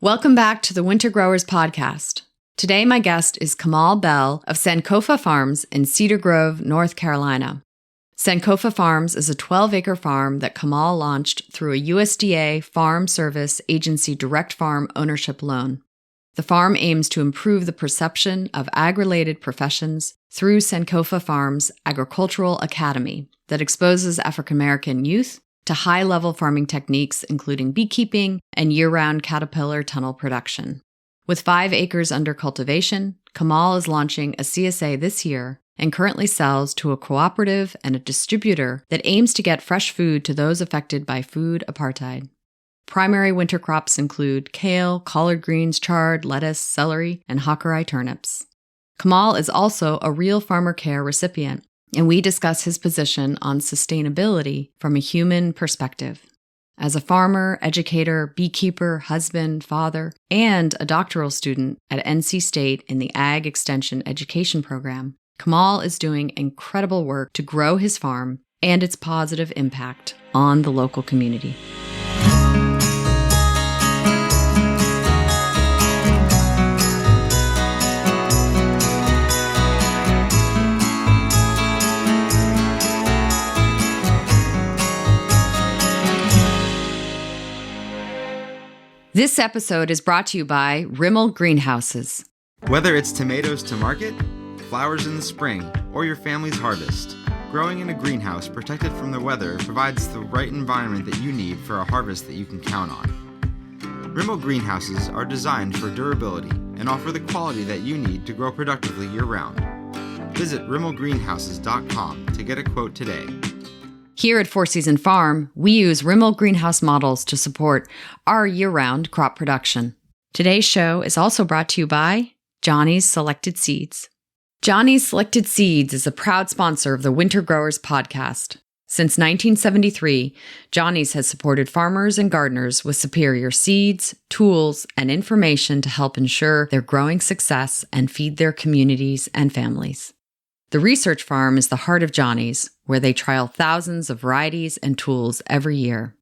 Welcome back to the Winter Growers Podcast. Today, my guest is Kamal Bell of Sankofa Farms in Cedar Grove, North Carolina. Sankofa Farms is a 12-acre farm that Kamal launched through a USDA Farm Service Agency direct farm ownership loan. The farm aims to improve the perception of ag-related professions through Sankofa Farms Agricultural Academy that exposes African-American youth to high-level farming techniques including beekeeping and year-round caterpillar tunnel production. With 5 acres under cultivation, Kamal is launching a CSA this year and currently sells to a cooperative and a distributor that aims to get fresh food to those affected by food apartheid. Primary winter crops include kale, collard greens, chard, lettuce, celery, and Hakurei turnips. Kamal is also a Real Farmer Care recipient, and we discuss his position on sustainability from a human perspective. As a farmer, educator, beekeeper, husband, father, and a doctoral student at NC State in the Ag Extension Education Program, Kamal is doing incredible work to grow his farm and its positive impact on the local community. This episode is brought to you by Rimol Greenhouses. Whether it's tomatoes to market, flowers in the spring, or your family's harvest, growing in a greenhouse protected from the weather provides the right environment that you need for a harvest that you can count on. Rimol Greenhouses are designed for durability and offer the quality that you need to grow productively year-round. Visit rimolgreenhouses.com to get a quote today. Here at Four Season Farm, we use Rimol greenhouse models to support our year-round crop production. Today's show is also brought to you by Johnny's Selected Seeds. Johnny's Selected Seeds is a proud sponsor of the Winter Growers Podcast. Since 1973, Johnny's has supported farmers and gardeners with superior seeds, tools, and information to help ensure their growing success and feed their communities and families. The research farm is the heart of Johnny's, where they trial thousands of varieties and tools every year.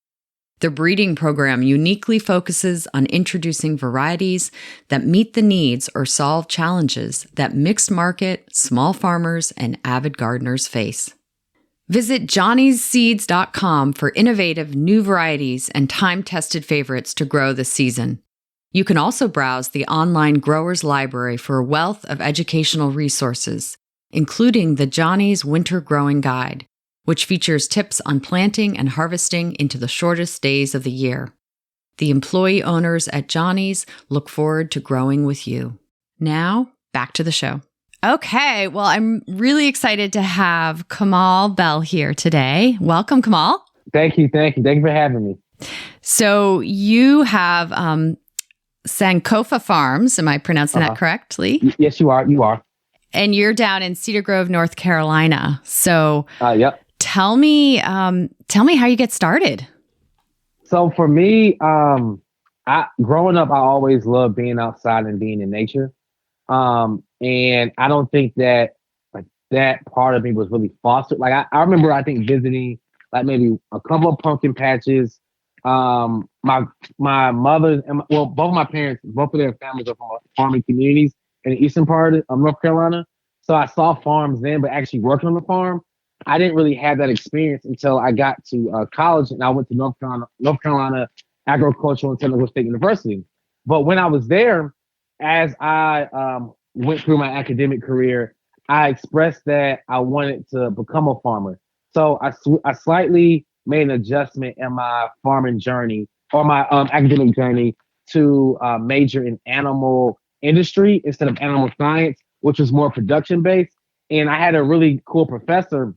The breeding program uniquely focuses on introducing varieties that meet the needs or solve challenges that mixed market, small farmers, and avid gardeners face. Visit johnnyseeds.com for innovative new varieties and time-tested favorites to grow this season. You can also browse the online Growers Library for a wealth of educational resources, including the Johnny's Winter Growing Guide, which features tips on planting and harvesting into the shortest days of the year. The employee owners at Johnny's look forward to growing with you. Now, back to the show. Okay, well, I'm really excited to have Kamal Bell here today. Welcome, Kamal. Thank you for having me. So you have Sankofa Farms. Am I pronouncing that correctly? Yes, you are. And you're down in Cedar Grove, North Carolina. So yep. Tell me how you get started. So for me, growing up, I always loved being outside and being in nature. And I don't think that that part of me was really fostered. I remember, I think, visiting maybe a couple of pumpkin patches. My mother and both of my parents, both of their families are from farming communities in the eastern part of North Carolina. So I saw farms then, but actually working on the farm, I didn't really have that experience until I got to college, and I went to North Carolina Agricultural and Technical State University. But when I was there, as I went through my academic career, I expressed that I wanted to become a farmer. So I slightly made an adjustment in my farming journey or my academic journey to major in animal industry instead of animal science, which was more production based. And I had a really cool professor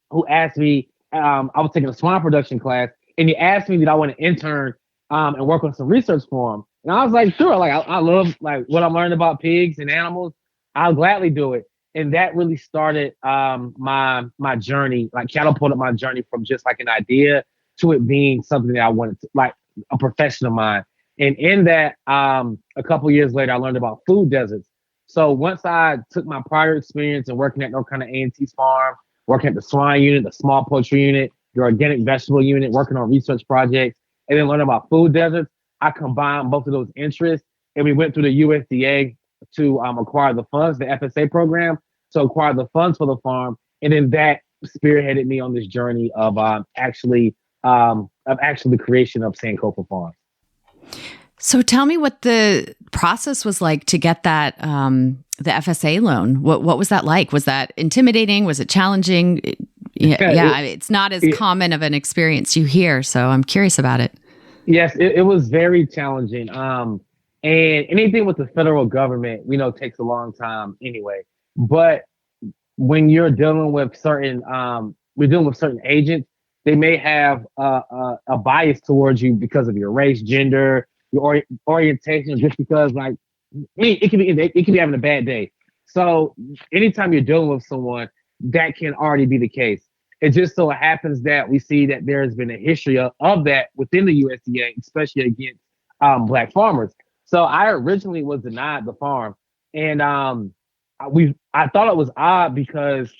who asked me, I was taking a swine production class, and he asked me did I want to intern and work on some research for him. And I was like, sure. I love what I'm learning about pigs and animals. I'll gladly do it. And that really started my journey, catapulted my journey from just an idea to it being something that I wanted to, a profession of mine. And in that, a couple years later, I learned about food deserts. So once I took my prior experience in working at North Carolina A&T's farm, working at the swine unit, the small poultry unit, the organic vegetable unit, working on research projects, and then learning about food deserts, I combined both of those interests, and we went through the USDA to acquire the funds, the FSA program, to acquire the funds for the farm, and then that spearheaded me on this journey of actually the creation of Sankofa Farms. So tell me what the process was like to get that the FSA loan. What was that like? Was that intimidating? Was it challenging? It's not as common of an experience you hear, so I'm curious about it. Yes, it was very challenging. And anything with the federal government, we know, takes a long time anyway. But when you're dealing with certain agents, they may have a bias towards you because of your race, gender, your orientation, just because, like, it can be having a bad day. So anytime you're dealing with someone, that can already be the case. It just so happens that we see that there has been a history of that within the USDA, especially against Black farmers. So I originally was denied the farm, and I thought it was odd because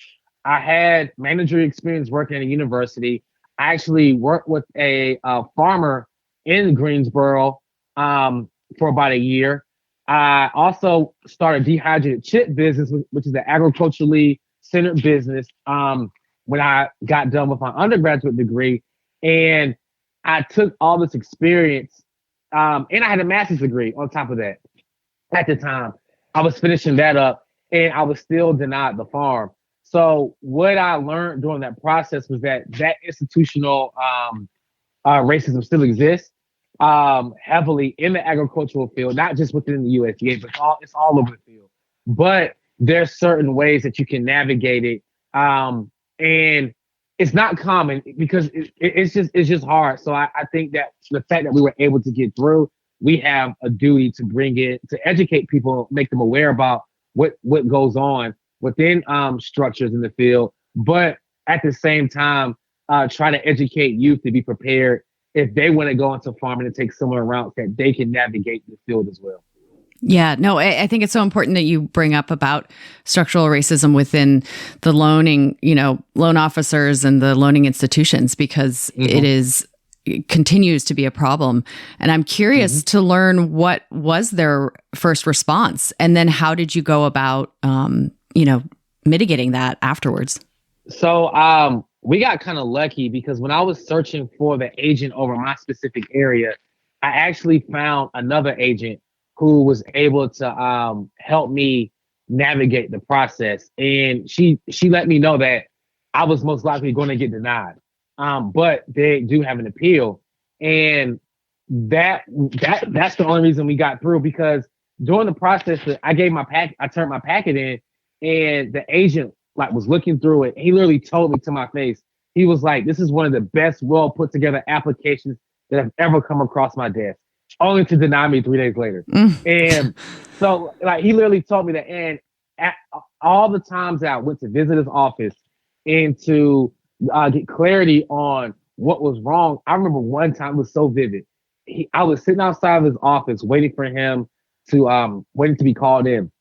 I had managerial experience working at a university. I actually worked with a farmer in Greensboro for about a year. I also started dehydrated chip business, which is an agriculturally centered business, when I got done with my undergraduate degree. And I took all this experience, and I had a master's degree on top of that. At the time, I was finishing that up, and I was still denied the farm. So what I learned during that process was that institutional racism still exists heavily in the agricultural field, not just within the USDA, but it's all over the field. But there's certain ways that you can navigate it, and it's not common because it's just hard. So I think that the fact that we were able to get through, we have a duty to bring it to educate people, make them aware about what goes on within structures in the field, but at the same time, try to educate youth to be prepared if they want to go into farming and take similar routes, that they can navigate the field as well. Yeah, no, I think it's so important that you bring up about structural racism within the loan officers and the loaning institutions, because it continues to be a problem. And I'm curious to learn, what was their first response? And then how did you go about, mitigating that afterwards? So we got kind of lucky because when I was searching for the agent over my specific area, I actually found another agent who was able to help me navigate the process. And she let me know that I was most likely going to get denied. But they do have an appeal. And that's the only reason we got through, because during the process, I turned my packet in, and the agent was looking through it. He literally told me to my face, he was like, "This is one of the best, well put together applications that have ever come across my desk," only to deny me 3 days later. And so he literally told me that. And at all the times that I went to visit his office and to get clarity on what was wrong, I remember one time, it was so vivid. I was sitting outside of his office waiting for him to be called in.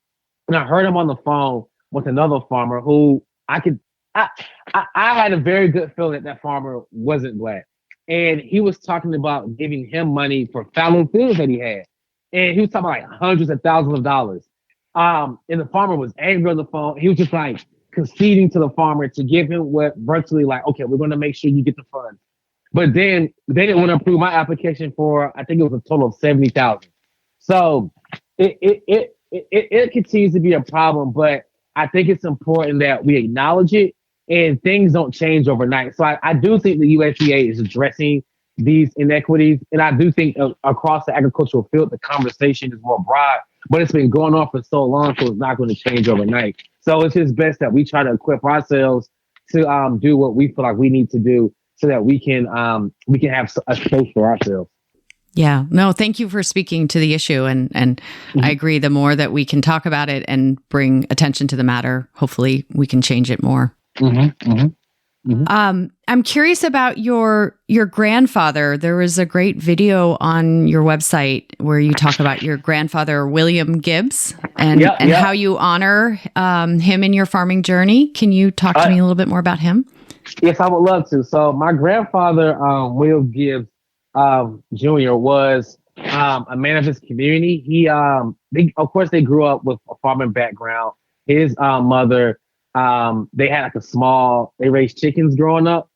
And I heard him on the phone with another farmer who I had a very good feeling that farmer wasn't Black. And he was talking about giving him money for fallow fields that he had. And he was talking about hundreds of thousands of dollars. And the farmer was angry on the phone. He was just conceding to the farmer to give him what virtually okay, we're going to make sure you get the funds. But then they didn't want to approve my application for, I think it was a total of $70,000. So it continues to be a problem, but I think it's important that we acknowledge it, and things don't change overnight. So I do think the USDA is addressing these inequities. And I do think across the agricultural field, the conversation is more broad, but it's been going on for so long, so it's not going to change overnight. So it's just best that we try to equip ourselves to do what we feel like we need to do so that we can have a space for ourselves. Yeah, no, thank you for speaking to the issue. And I agree, the more that we can talk about it and bring attention to the matter, hopefully we can change it more. I'm curious about your grandfather. There was a great video on your website where you talk about your grandfather, William Gibbs, and how you honor him in your farming journey. Can you talk to me a little bit more about him? Yes, I would love to. So my grandfather, Will Gibbs Jr., was a man of his community. Of course, they grew up with a farming background. His mother, they had like they raised chickens growing up.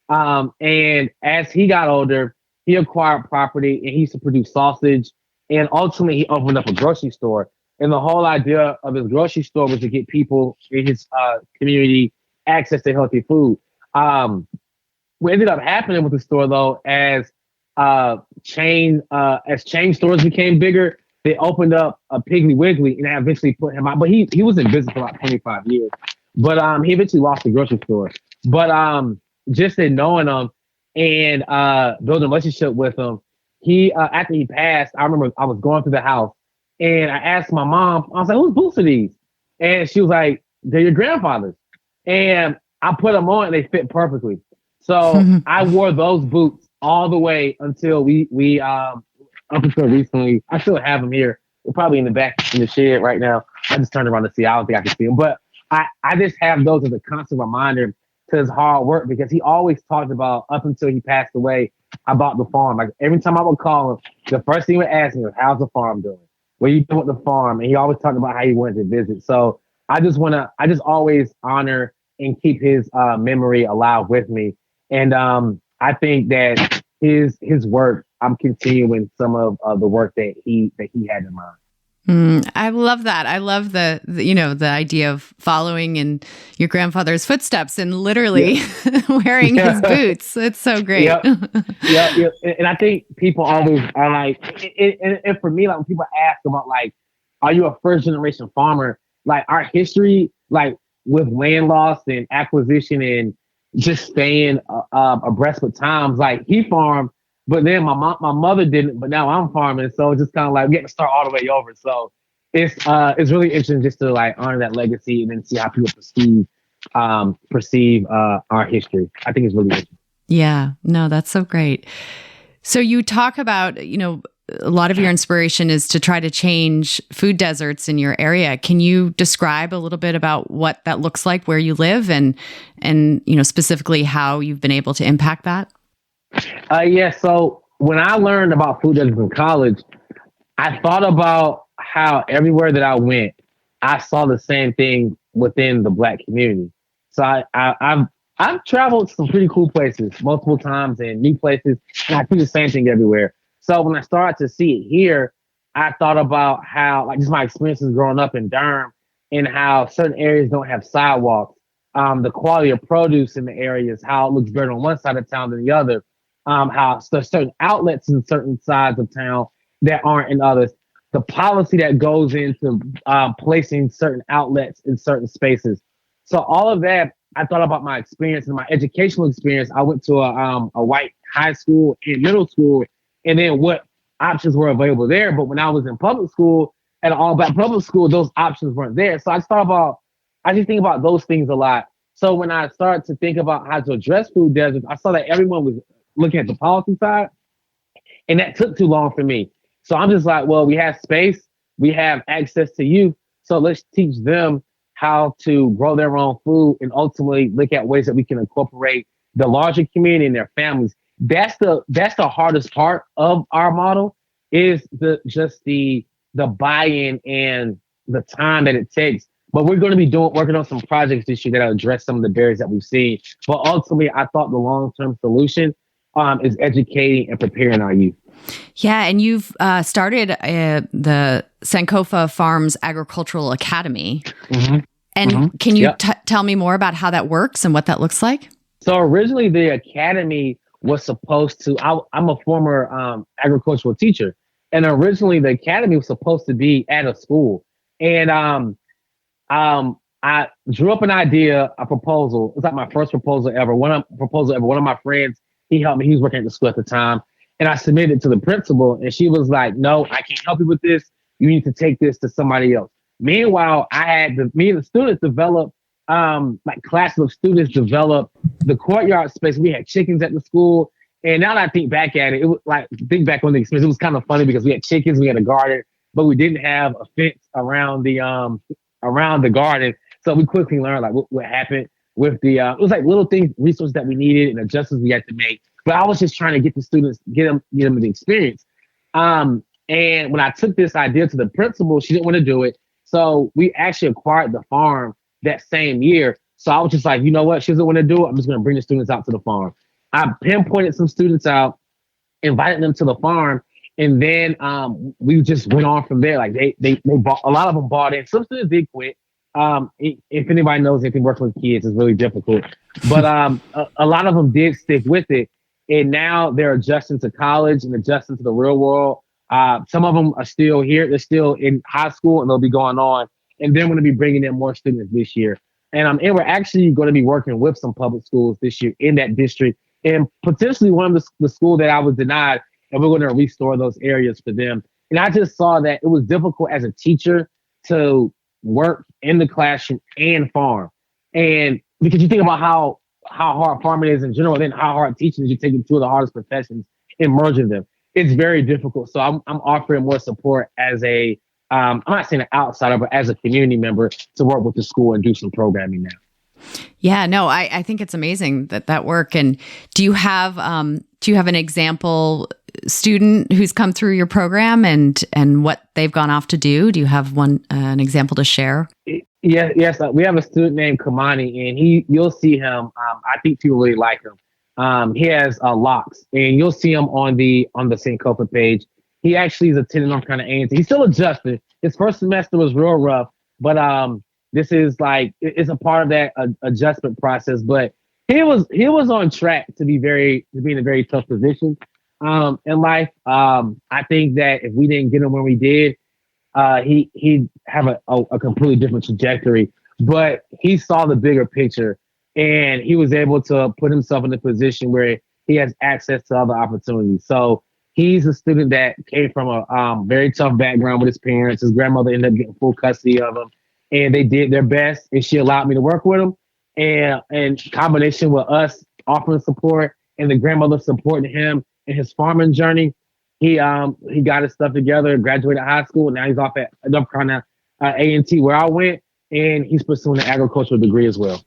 And as he got older, he acquired property and he used to produce sausage. And ultimately, he opened up a grocery store. And the whole idea of his grocery store was to get people in his community access to healthy food. What ended up happening with the store, though, as chain stores became bigger, they opened up a Piggly Wiggly, and that eventually put him out. But he was in business for about 25 years. But he eventually lost the grocery store. But just in knowing him and building a relationship with him, he after he passed, I remember I was going through the house and I asked my mom, I was like, "Whose boots are these?" And she was like, "They're your grandfather's." And I put them on and they fit perfectly. So I wore those boots all the way until we up until recently. I still have them here. They're probably in the back in the shed right now. I just turned around to see. I don't think I can see them, but I just have those as a constant reminder to his hard work, because he always talked about, up until he passed away, about the farm. Like every time I would call him, the first thing he would ask me was, "How's the farm doing? What are you doing with the farm?" And he always talked about how he wanted to visit. So I just always honor and keep his memory alive with me. And I think that his work, I'm continuing some of the work that he had in mind. I love that. I love the idea of following in your grandfather's footsteps and literally wearing his boots. It's so great. Yep. And I think people always are like, and for me, like when people ask about like, are you a first generation farmer? Like our history, like with land loss and acquisition and just staying abreast with times, like he farmed. But then my mother didn't, but now I'm farming. So it's just kind of like we get to start all the way over. So it's really interesting just to like honor that legacy and then see how people perceive our history. I think it's really interesting. Yeah, no, that's so great. So you talk about, a lot of your inspiration is to try to change food deserts in your area. Can you describe a little bit about what that looks like where you live and specifically how you've been able to impact that? So when I learned about food deserts in college, I thought about how everywhere that I went, I saw the same thing within the Black community. So I've traveled to some pretty cool places multiple times and new places, and I see the same thing everywhere. So when I started to see it here, I thought about how, like, just my experiences growing up in Durham and how certain areas don't have sidewalks, the quality of produce in the areas, how it looks better on one side of town than the other. How there's certain outlets in certain sides of town that aren't in others. The policy that goes into placing certain outlets in certain spaces. So all of that, I thought about my experience and my educational experience. I went to a white high school and middle school, and then what options were available there. But when I was in public school, at an all-black public school, those options weren't there. So I just think about those things a lot. So when I started to think about how to address food deserts, I saw that everyone was looking at the policy side, and that took too long for me. So I'm just like, well, we have space, we have access to youth, so let's teach them how to grow their own food and ultimately look at ways that we can incorporate the larger community and their families. That's the hardest part of our model, is the buy-in and the time that it takes. But we're going to be working on some projects this year that'll address some of the barriers that we've seen. But ultimately, I thought the long-term solution is educating and preparing our youth. Yeah, and you've started the Sankofa Farms Agricultural Academy. Mm-hmm. And can you tell me more about how that works and what that looks like? So originally, the academy was supposed to, I'm a former agricultural teacher, and originally the academy was supposed to be at a school. And I drew up an idea, a proposal. It was like my first proposal ever. One of my friends, he helped me. He was working at the school at the time. And I submitted it to the principal, and she was like, "No, I can't help you with this. You need to take this to somebody else." Meanwhile, me and the students developed, like classes of students developed the courtyard space. We had chickens at the school. And now that I think back at it, it was like, think back on the experience, it was kind of funny because we had chickens, we had a garden, but we didn't have a fence around the garden. So we quickly learned like what happened with it was like little things, resources that we needed and adjustments we had to make. But I was just trying to get the students, get them the experience. And when I took this idea to the principal, she didn't want to do it. So we actually acquired the farm that same year. So I was just like, you know what? She doesn't want to do it. I'm just going to bring the students out to the farm. I pinpointed some students out, invited them to the farm, and then we just went on from there. Like they bought, a lot of them bought in. Some students did quit. If anybody knows anything working with kids, it's really difficult. But a lot of them did stick with it, and now they're adjusting to college and adjusting to the real world. Some of them are still here; they're still in high school, and they'll be going on. And then we're going to be bringing in more students this year. And we're actually going to be working with some public schools this year in that district, and potentially one of the school that I was denied, and we're going to restore those areas for them. And I just saw that it was difficult as a teacher to work in the classroom and farm. And because you think about how hard farming is in general, then how hard teaching is, you're taking two of the hardest professions and merging them. It's very difficult. So I'm offering more support as a, I'm not saying an outsider, but as a community member to work with the school and do some programming now. Yeah, no, I think it's amazing that work. And do you have an example student who's come through your program and what they've gone off to do? Do you have an example to share? Yes. We have a student named Kamal, and you'll see him. I think people really like him. He has locks, and you'll see him on the Sankofa page. He actually is attending North Carolina A&T. He's still adjusting. His first semester was real rough, but this is like, it's a part of that adjustment process. But he was on track to be in a very tough position in life. I think that if we didn't get him when we did, he'd have a completely different trajectory. But he saw the bigger picture, and he was able to put himself in a position where he has access to other opportunities. So he's a student that came from a very tough background with his parents. His grandmother ended up getting full custody of him, and they did their best, and she allowed me to work with him. And in combination with us offering support and the grandmother supporting him in his farming journey, he got his stuff together, graduated high school, and now he's off at North Carolina A&T where I went, and he's pursuing an agricultural degree as well.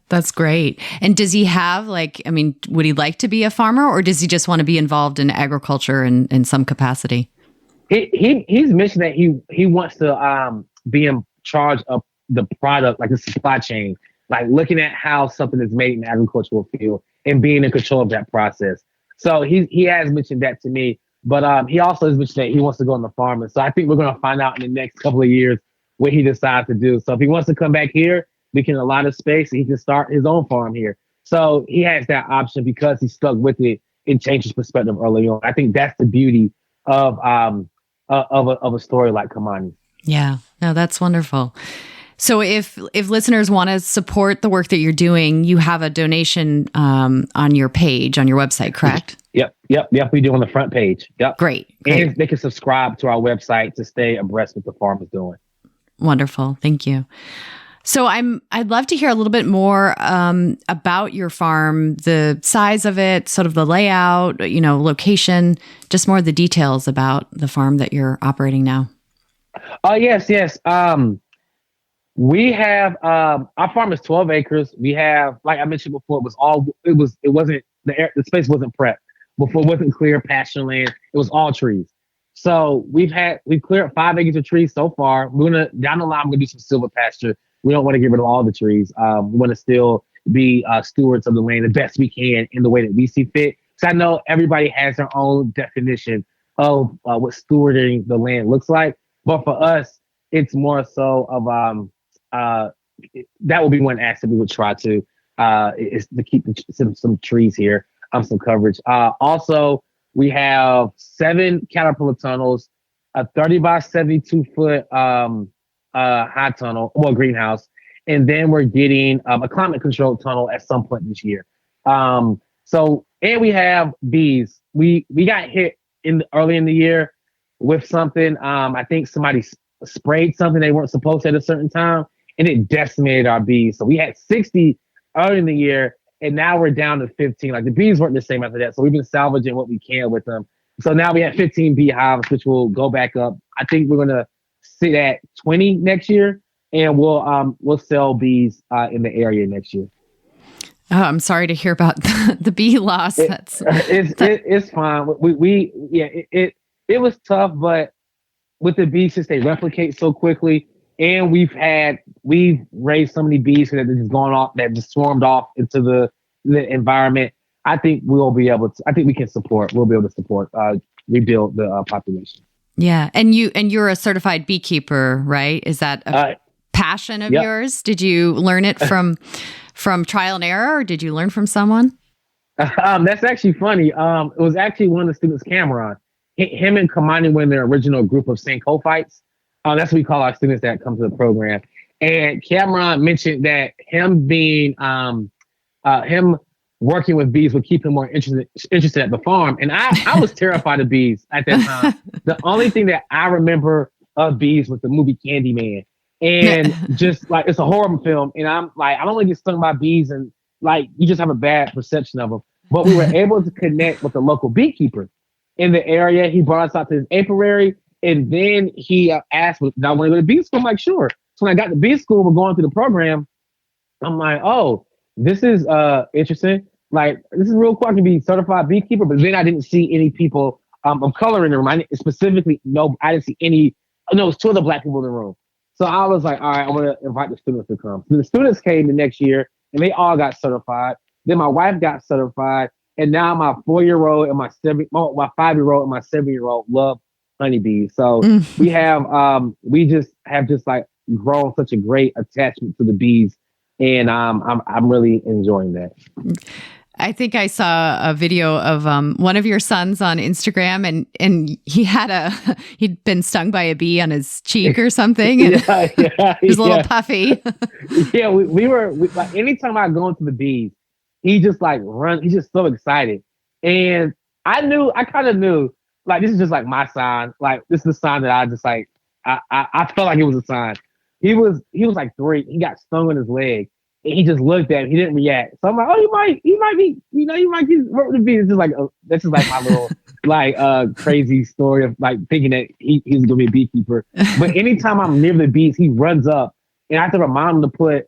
That's great. And does he have would he like to be a farmer, or does he just want to be involved in agriculture in some capacity? He's mentioned that he wants to be in charge of the product, like the supply chain, like looking at how something is made in the agricultural field and being in control of that process. So he has mentioned that to me, but he also has mentioned that he wants to go in the farming. So I think we're going to find out in the next couple of years what he decides to do. So if he wants to come back here, we can allot his space and he can start his own farm here. So he has that option because he stuck with it and changed his perspective early on. I think that's the beauty of a story like Kamani. Yeah, no, that's wonderful. So if listeners want to support the work that you're doing, you have a donation on your page, on your website, correct? Yep. We do on the front page. Yep. Great. And they can subscribe to our website to stay abreast with what the farm is doing. Wonderful. Thank you. So I'd love to hear a little bit more about your farm, the size of it, sort of the layout, location, just more of the details about the farm that you're operating now. Oh, yes. We have our farm is 12 acres. We have, like I mentioned before, the space wasn't prepped before. It wasn't clear pasture land. It was all trees. So we've cleared 5 acres of trees so far. We're gonna down the line. We're gonna do some silver pasture. We don't want to get rid of all the trees. We want to still be stewards of the land the best we can in the way that we see fit. So I know everybody has their own definition of what stewarding the land looks like. But for us, it's more so of that will be one aspect we would try to is to keep some trees here, some coverage. Also, we have 7 caterpillar tunnels, a 30 by 72 foot high tunnel, greenhouse, and then we're getting a climate controlled tunnel at some point this year. And we have bees. We got hit early in the year with something. I think somebody sprayed something they weren't supposed to at a certain time, and it decimated our bees. So we had 60 early in the year, and now we're down to 15. Like the bees weren't the same after that. So we've been salvaging what we can with them. So now we have 15 beehives, which will go back up. I think we're going to sit at 20 next year, and we'll sell bees in the area next year. Oh, I'm sorry to hear about the bee loss. It's fine. it was tough, but with the bees, since they replicate so quickly, and we've raised so many bees that just gone off, that just swarmed off into the environment. I think we'll be able to. I think we'll be able to support, rebuild the population. Yeah, and you're a certified beekeeper, right? Is that a passion of yours? Did you learn it from trial and error, or did you learn from someone? That's actually funny. It was actually one of the students, Cameron. Him and Kamal were in their original group of Sankofites. That's what we call our students that come to the program. And Cameron mentioned that him being him working with bees would keep him more interested at the farm. And I was terrified of bees at that time. The only thing that I remember of bees was the movie Candyman. And just like, it's a horror film. And I'm like, I don't want to get stung by bees, and like, you just have a bad perception of them. But we were able to connect with the local beekeeper in the area. He brought us out to his apiary, and then he asked, "Do I want to go to bee school?" I'm like, "Sure." So when I got to bee school, we're going through the program. I'm like, "Oh, this is interesting. Like, this is real cool. I can be certified beekeeper." But then I didn't see any people of color in the room. I didn't see any. No, it was two other Black people in the room. So I was like, "All right, I'm gonna invite the students to come." So the students came the next year, and they all got certified. Then my wife got certified, and now my 4-year-old and my 5-year-old and my 7-year-old love honeybees. So we just have like grown such a great attachment to the bees, and I'm really enjoying that. I think I saw a video of one of your sons on Instagram, and he'd been stung by a bee on his cheek or something, and he was a little puffy. Yeah, we were like, anytime I go into the bees, he just like runs. He's just so excited, and I kind of knew, like, this is just like my sign. Like, this is a sign that I just like. I felt like it was a sign. He was like 3. He got stung on his leg. And he just looked at me. He didn't react. So I'm like, "Oh, he might be, you might get work with the bees." It's just like, this is like my little like crazy story of like thinking that he's gonna be a beekeeper. But anytime I'm near the bees, he runs up, and I have to remind him to put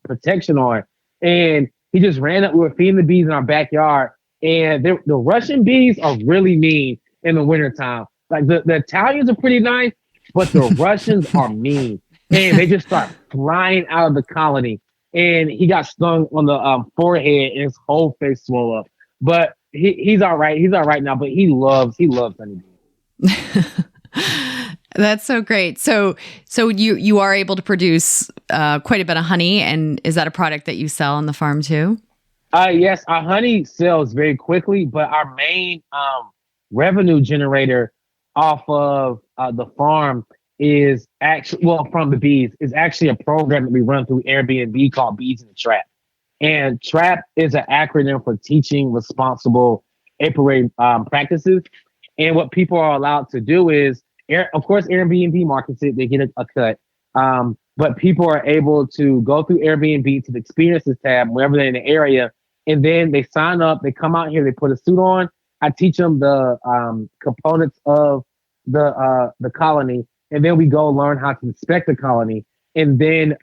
protection on. And he just ran up. We were feeding the bees in our backyard, and the Russian bees are really mean in the wintertime. Like the Italians are pretty nice, but the Russians are mean, and they just start flying out of the colony. And he got stung on the forehead, and his whole face swelled up. But he's all right. He's all right now. But he loves honeybees. That's so great. So you are able to produce quite a bit of honey, and is that a product that you sell on the farm too? Yes, our honey sells very quickly, but our main revenue generator off of the farm is actually, from the bees, is actually a program that we run through Airbnb called Bees in the Trap. And TRAP is an acronym for Teaching Responsible Apiary Practices. And what people are allowed to do is, of course, Airbnb markets it, they get a cut. But people are able to go through Airbnb to the experiences tab, wherever they're in the area, and then they sign up, they come out here, they put a suit on. I teach them the components of the colony. And then we go learn how to inspect the colony. And then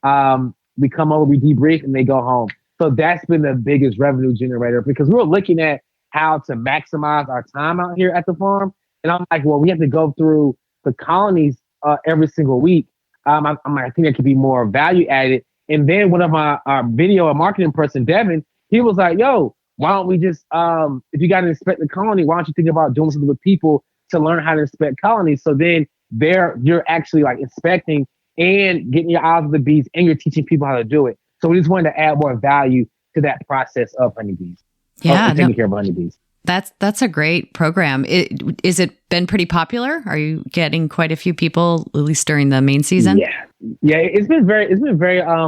we come over, we debrief, and they go home. So that's been the biggest revenue generator, because we were looking at how to maximize our time out here at the farm. And I'm like, well, we have to go through the colonies every single week. I'm like, I think there could be more value added. And then one of our video and marketing person, Devin, he was like, "Yo, why don't we just, if you got to inspect the colony, why don't you think about doing something with people to learn how to inspect colonies?" So then you're actually like inspecting and getting your eyes on the bees, and you're teaching people how to do it. So we just wanted to add more value to that process of honeybees. Yeah, taking care of honeybees. That's a great program. Is it been pretty popular? Are you getting quite a few people, at least during the main season? Yeah. It's been very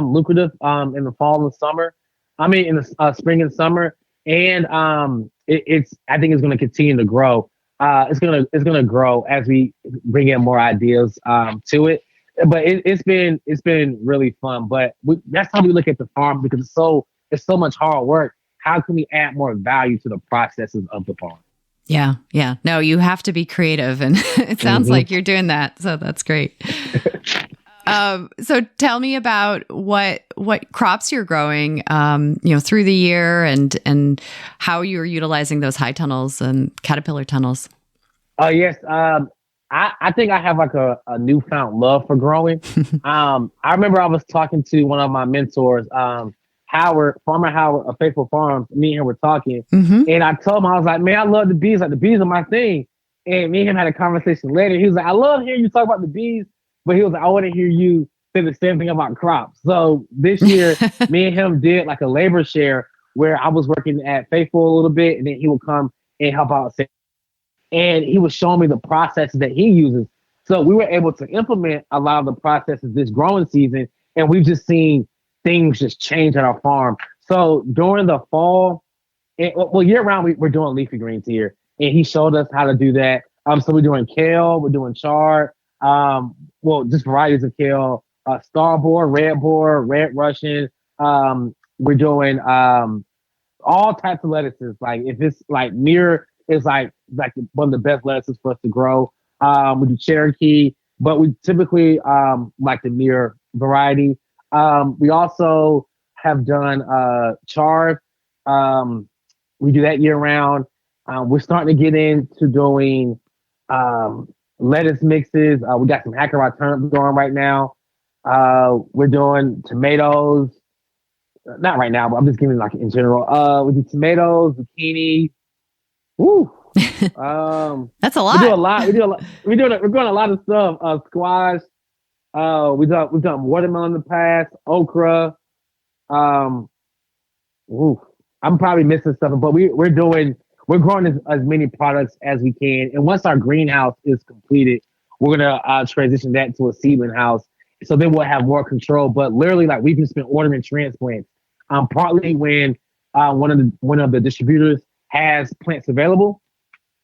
lucrative in the fall and summer. I mean, in the spring and summer, and I think it's going to continue to grow. It's gonna grow as we bring in more ideas to it. But it's been really fun. But that's how we look at the farm, because it's so much hard work. How can we add more value to the processes of the farm? Yeah. No, you have to be creative, and it sounds like you're doing that. So that's great. So tell me about what crops you're growing, through the year, and how you're utilizing those high tunnels and caterpillar tunnels. Oh yes. I think I have like a newfound love for growing. I remember I was talking to one of my mentors, Farmer Howard of Faithful Farms. Me and him were talking, Hmm. and I told him I was like, man, I love the bees. Like the bees are my thing. And me and him had a conversation later. He was like, I love hearing you talk about the bees, but he was like, I want to hear you say the same thing about crops. So this year, me and him did like a labor share where I was working at Faithful a little bit, and then he would come and help out, and he was showing me the processes that he uses. So we were able to implement a lot of the processes this growing season, and we've just seen things just change at our farm. So during the fall, well, year round, we're doing leafy greens here, and he showed us how to do that. So we're doing kale, we're doing chard, just varieties of kale, starboard, red boar, red Russian. We're doing all types of lettuces. Like if it's like mirror is like one of the best lettuces for us to grow. We do Cherokee, but we typically like the mirror variety. We also have done chard. We do that year round. We're starting to get into doing lettuce mixes. We got some Hackaway turnips going right now. We're doing tomatoes. Not right now, but I'm just giving like in general. We do tomatoes, zucchini. Woo. That's a We do a lot. lot. We're doing a lot of stuff. Squash. We've done watermelon in the past. Okra. Um, Ooh, I'm probably missing something, but we're growing as many products as we can. And once our greenhouse is completed, we're gonna transition that to a seedling house. So then we'll have more control. But literally, like we've just been ordering transplants. Partly when one of the distributors has plants available,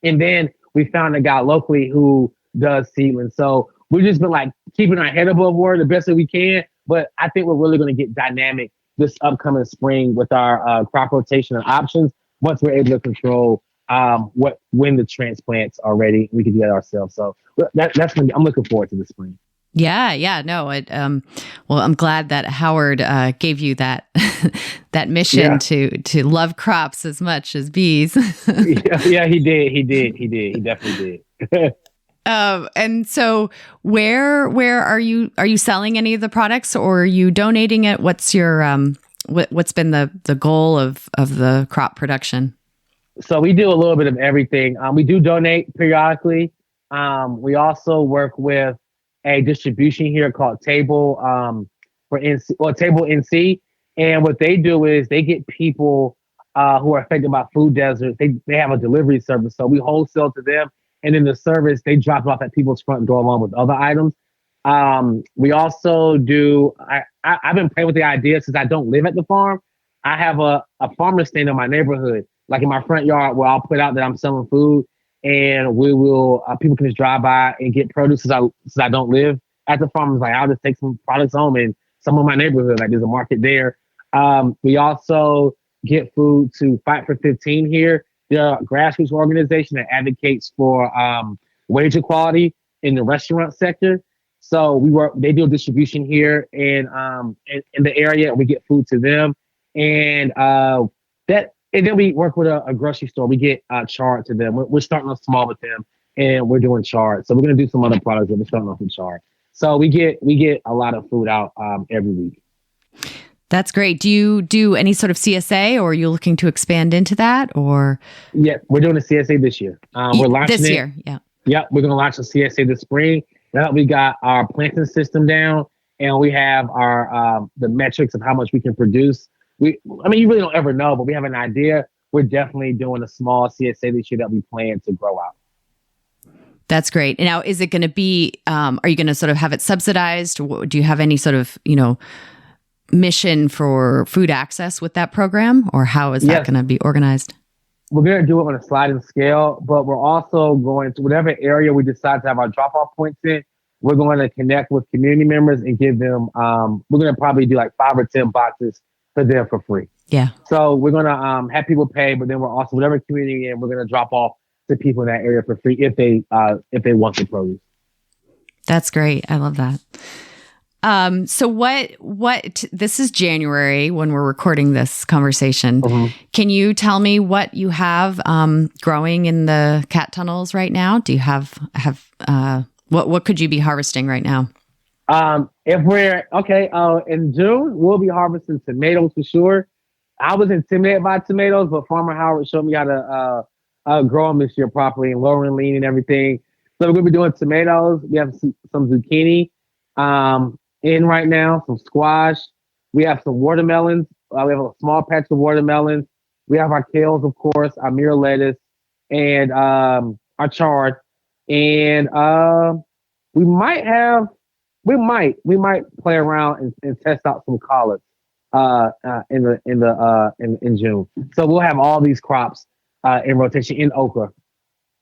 and then we found a guy locally who does seedlings. So we've just been like keeping our head above water the best that we can. But I think we're really going to get dynamic this upcoming spring with our crop rotation and options. Once we're able to control when the transplants are ready, we can do that ourselves. So that's when I'm looking forward to the spring. Yeah, no. Well, I'm glad that Howard gave you that that mission to love crops as much as bees. Yeah, he did. He definitely did. And so, where are you selling any of the products, or are you donating it? What's your what's been the goal of the crop production? So we do a little bit of everything. We do donate periodically. We also work with a distribution here called Table Table NC, and what they do is they get people who are affected by food deserts. They have a delivery service, so we wholesale to them, and in the service they drop it off at people's front door along with other items. We also do. I've been playing with the idea since I don't live at the farm. I have a farmer stand in my neighborhood, like in my front yard, where I'll put out that I'm selling food, and we will people can just drive by and get produce since I don't live at the farm. It's like I'll just take some products home and some of my neighborhood, like there's a market there. We also get food to Fight for 15 here. They're a grassroots organization that advocates for wage equality in the restaurant sector. So they do a distribution here in the area, and we get food to them. And and then we work with a grocery store. We get chard to them. We're starting off small with them, and we're doing chard. So we're going to do some other products, but we're starting off with chard. So we get a lot of food out every week. That's great. Do you do any sort of CSA, or are you looking to expand into that? Or yeah, we're doing a CSA this year. We're launching this year. Yeah. Yep, we're going to launch a CSA this spring. Now we got our planting system down, and we have our the metrics of how much we can produce. You really don't ever know, but we have an idea. We're definitely doing a small CSA this year that we plan to grow out. That's great. Now, is it going to be, are you going to sort of have it subsidized? Do you have any sort of, mission for food access with that program, or how is that going to be organized? We're going to do it on a sliding scale, but we're also going to whatever area we decide to have our drop-off points in, we're going to connect with community members and give them, we're going to probably do like 5 or 10 boxes for them for free. Yeah. So we're going to have people pay, but then we're also, whatever community we're going to drop off to people in that area for free if they want the produce. That's great. I love that. So this is January when we're recording this conversation. Can you tell me what you have growing in the cat tunnels right now? Do you have what could you be harvesting right now? If we're okay, in June, we'll be harvesting tomatoes for sure. I was intimidated by tomatoes, but Farmer Howard showed me how to grow them this year properly and lower and lean and everything. So we're gonna be doing tomatoes. We have some zucchini in right now, some squash. We have some watermelons. We have a small patch of watermelons. We have our kales, of course, our mirror lettuce, and our chard. And we might play around and test out some collards in June. So we'll have all these crops in rotation in okra.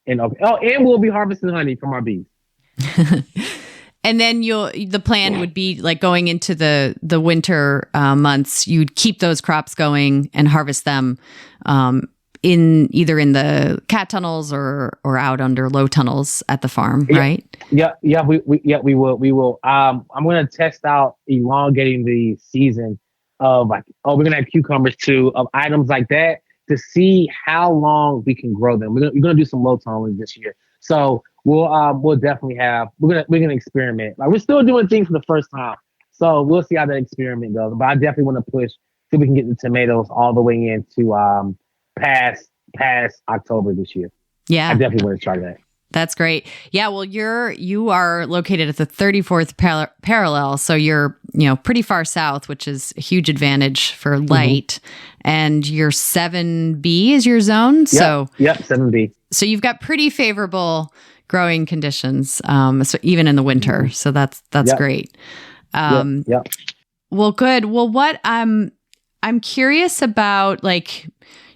Oh, and we'll be harvesting honey from our bees. And then the plan would be like going into the winter months, you'd keep those crops going and harvest them either in the cat tunnels or out under low tunnels at the farm, right? Yeah, we will. I'm going to test out elongating the season of we're going to have cucumbers too, of items like that to see how long we can grow them. We're going to do some low tunneling this year. So we'll definitely we're gonna experiment. Like we're still doing things for the first time. So we'll see how that experiment goes. But I definitely want to push so we can get the tomatoes all the way into past October this year. Yeah. I definitely want to try that. That's great. Yeah, well, you are located at the 34th parallel, so you're pretty far south, which is a huge advantage for light. And your 7B is your zone. Yep, So 7B. So you've got pretty favorable growing conditions, so even in the winter. So that's great. Yep. Well, good. Well, what I'm curious about, like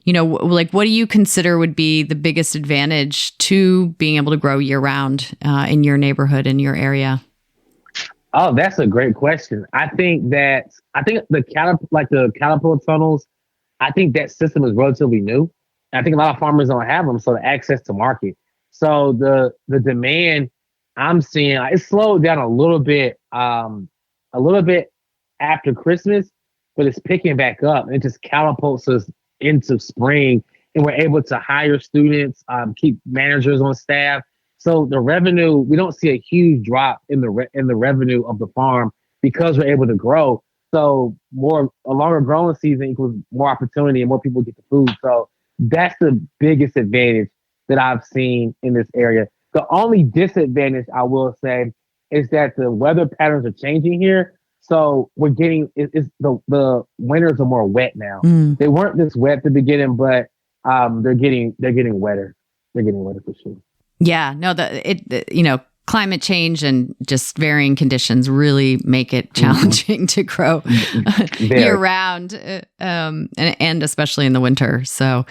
what do you consider would be the biggest advantage to being able to grow year round in your neighborhood, in your area? Oh, that's a great question. I think the caterpillar tunnels, I think that system is relatively new. I think a lot of farmers don't have them, so the access to market. So the demand I'm seeing, it slowed down a little bit after Christmas, but it's picking back up and it just catapults us into spring, and we're able to hire students, keep managers on staff. So the revenue, we don't see a huge drop in the revenue of the farm because we're able to grow. So a longer growing season equals more opportunity and more people get the food. So that's the biggest advantage that I've seen in this area. The only disadvantage I will say is that the weather patterns are changing here. So we're getting the winters are more wet now. They weren't this wet at the beginning, but they're getting wetter. They're getting wetter for sure. Yeah, no, climate change and just varying conditions really make it challenging to grow year round, and especially in the winter. So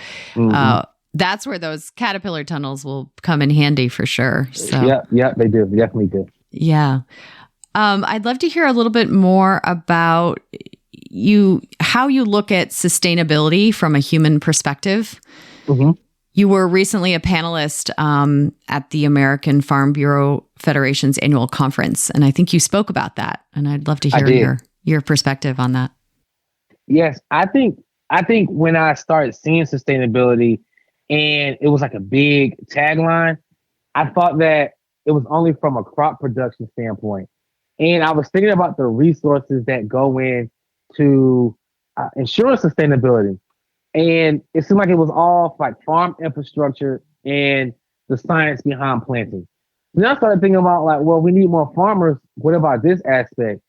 that's where those caterpillar tunnels will come in handy for sure. So yeah, they do. They definitely do. Yeah. I'd love to hear a little bit more about how you look at sustainability from a human perspective. You were recently a panelist at the American Farm Bureau Federation's annual conference, and I think you spoke about that. And I'd love to hear your perspective on that. Yes, I think when I started seeing sustainability, and it was like a big tagline, I thought that it was only from a crop production standpoint. And I was thinking about the resources that go in to ensure sustainability. And it seemed like it was all like farm infrastructure and the science behind planting. Then I started thinking about we need more farmers. What about this aspect?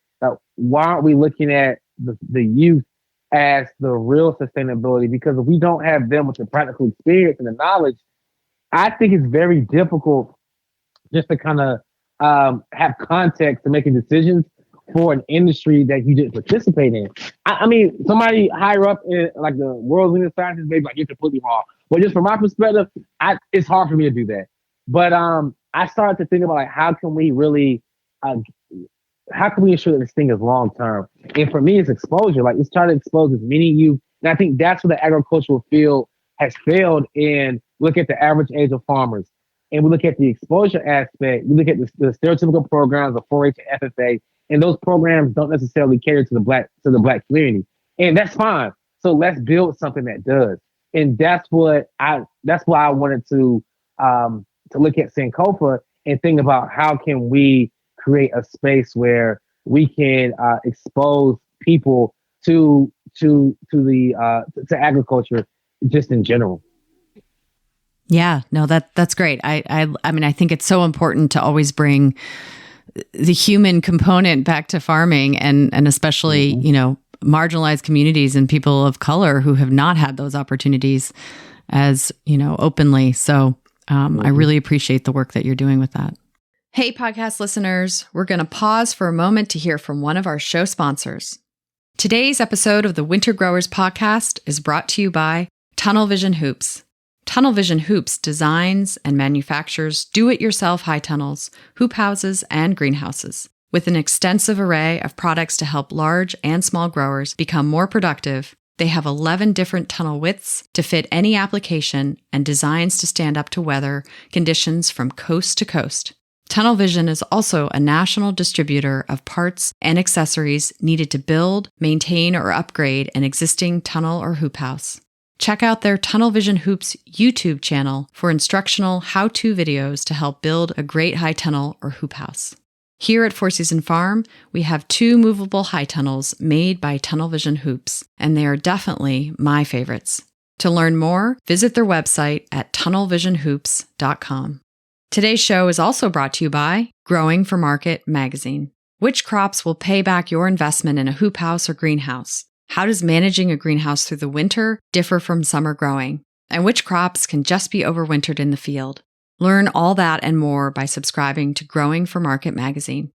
Why aren't we looking at the youth as the real sustainability? Because if we don't have them with the practical experience and the knowledge, I think it's very difficult just to kind of have context to making decisions for an industry that you didn't participate in. I mean, somebody higher up in like the world's leading scientists may be like, you're completely wrong. But just from my perspective, it's hard for me to do that. But I started to think about how can we really, how can we ensure that this thing is long term? And for me, it's exposure. It's trying to expose as many youth. And I think that's where the agricultural field has failed in. Look at the average age of farmers. And we look at the exposure aspect. We look at the stereotypical programs of 4-H and FFA. and those programs don't necessarily cater to the black community, and that's fine. So let's build something that does, and that's why I wanted to look at Sankofa and think about how can we create a space where we can expose people to agriculture just in general. Yeah, no, that's great. I mean, I think it's so important to always bring the human component back to farming, and especially, marginalized communities and people of color who have not had those opportunities as, openly. So I really appreciate the work that you're doing with that. Hey, podcast listeners, we're going to pause for a moment to hear from one of our show sponsors. Today's episode of the Winter Growers Podcast is brought to you by Tunnel Vision Hoops. Tunnel Vision Hoops designs and manufactures do-it-yourself high tunnels, hoop houses, and greenhouses. With an extensive array of products to help large and small growers become more productive, they have 11 different tunnel widths to fit any application and designs to stand up to weather conditions from coast to coast. Tunnel Vision is also a national distributor of parts and accessories needed to build, maintain, or upgrade an existing tunnel or hoop house. Check out their Tunnel Vision Hoops YouTube channel for instructional how-to videos to help build a great high tunnel or hoop house. Here at Four Season Farm, we have 2 movable high tunnels made by Tunnel Vision Hoops, and they are definitely my favorites. To learn more, visit their website at tunnelvisionhoops.com. Today's show is also brought to you by Growing for Market magazine. Which crops will pay back your investment in a hoop house or greenhouse? How does managing a greenhouse through the winter differ from summer growing? And which crops can just be overwintered in the field? Learn all that and more by subscribing to Growing for Market magazine.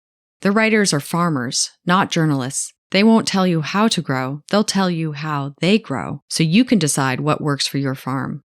The writers are farmers, not journalists. They won't tell you how to grow, they'll tell you how they grow, so you can decide what works for your farm.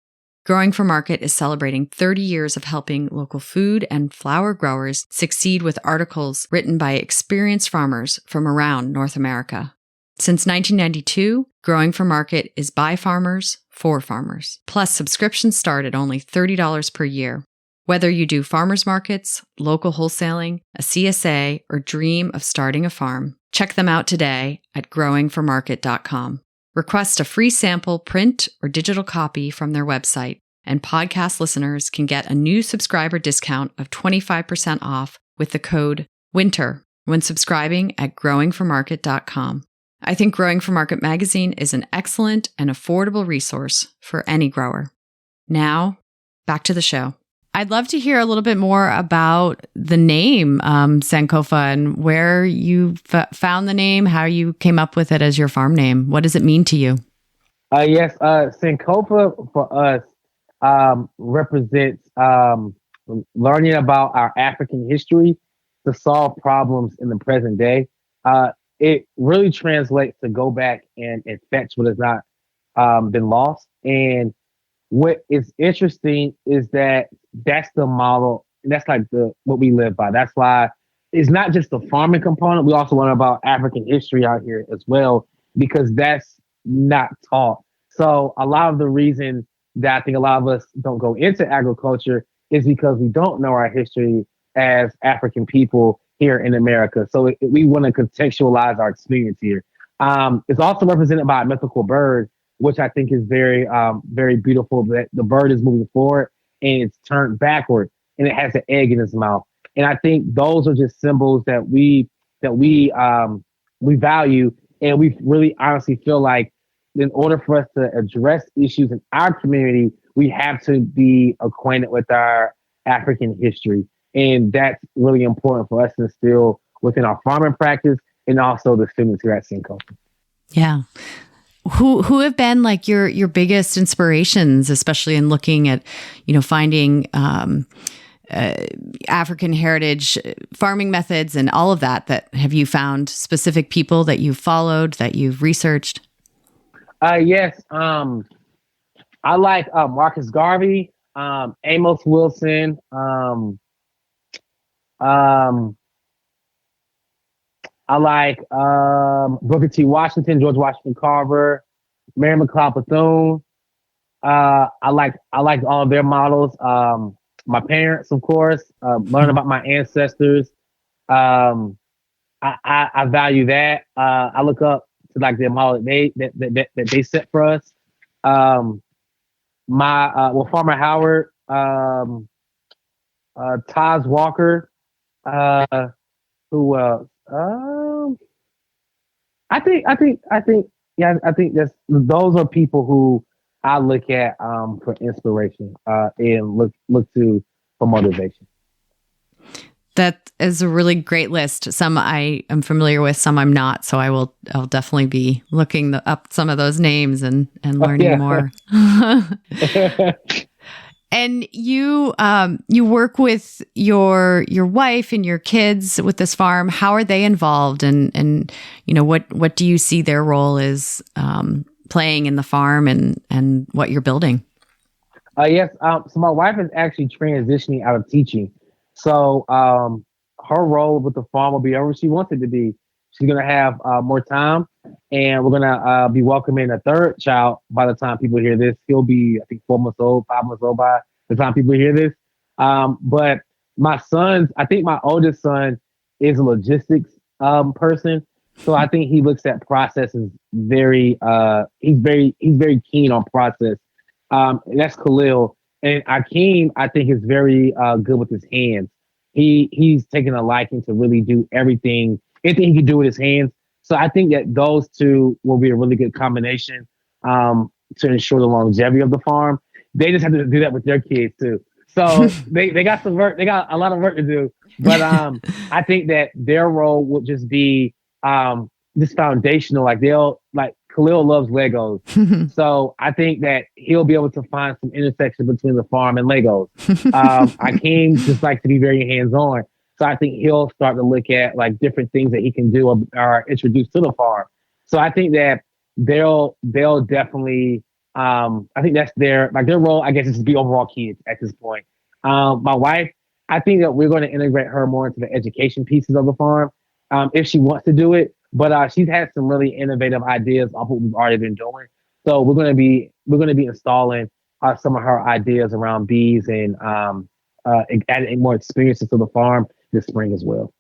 Growing for Market is celebrating 30 years of helping local food and flower growers succeed with articles written by experienced farmers from around North America. Since 1992, Growing for Market is by farmers, for farmers. Plus, subscriptions start at only $30 per year. Whether you do farmers markets, local wholesaling, a CSA, or dream of starting a farm, check them out today at growingformarket.com. Request a free sample print or digital copy from their website, and podcast listeners can get a new subscriber discount of 25% off with the code WINTER when subscribing at growingformarket.com. I think Growing for Market magazine is an excellent and affordable resource for any grower. Now, back to the show. I'd love to hear a little bit more about the name Sankofa and where you found the name, how you came up with it as your farm name. What does it mean to you? Yes, Sankofa for us represents learning about our African history to solve problems in the present day. It really translates to go back and fetch what has not been lost. And what is interesting is that that's the model. That's like what we live by. That's why it's not just the farming component. We also learn about African history out here as well, because that's not taught. So a lot of the reason that I think a lot of us don't go into agriculture is because we don't know our history as African people here in America. So we want to contextualize our experience here. It's also represented by a mythical bird, which I think is very, very beautiful. That the bird is moving forward and it's turned backward, and it has an egg in its mouth. And I think those are just symbols that we value, and we really honestly feel like in order for us to address issues in our community, we have to be acquainted with our African history. And that's really important for us to instill within our farming practice and also the students here at Sankofa. Yeah. Who have been like your biggest inspirations, especially in looking at, finding African heritage farming methods and all of that? That have you found specific people that you've followed, that you've researched? Yes. I like Marcus Garvey, Amos Wilson, I like Booker T. Washington, George Washington Carver, Mary McLeod Bethune. I like all of their models. My parents, of course, learn about my ancestors. I I value that. I look up to like the model that they set for us. Farmer Howard, Taz Walker, uh, who else? I think those are people who I look at for inspiration and look to for motivation. That is a really great list. Some I am familiar with, some I'm not. So I'll definitely be looking up some of those names and learning more. And you work with your wife and your kids with this farm. How are they involved? And what do you see their role is playing in the farm and what you're building? Yes. So my wife is actually transitioning out of teaching. So her role with the farm will be whatever she wants it to be. She's gonna have more time, and we're gonna be welcoming a third child by the time people hear this. He'll be, I think, 4 months old, 5 months old by the time people hear this. But my sons, I think my oldest son is a logistics person, so I think he looks at processes very. He's very keen on process. And that's Khalil. And Akeem, I think, is very good with his hands. He's taken a liking to really do anything he can do with his hands. So I think that those two will be a really good combination to ensure the longevity of the farm. They just have to do that with their kids too. So they got some work. They got a lot of work to do. But I think that their role will just be just foundational. Like Khalil loves Legos. So I think that he'll be able to find some intersection between the farm and Legos. Akeem just likes to be very hands-on. So I think he'll start to look at like different things that he can do or introduce to the farm. So I think that they'll definitely, I think that's their role, I guess, is to be overall kids at this point. My wife, I think that we're going to integrate her more into the education pieces of the farm if she wants to do it. But she's had some really innovative ideas of what we've already been doing. So we're going to be installing some of her ideas around bees and adding more experiences to the farm this spring as well.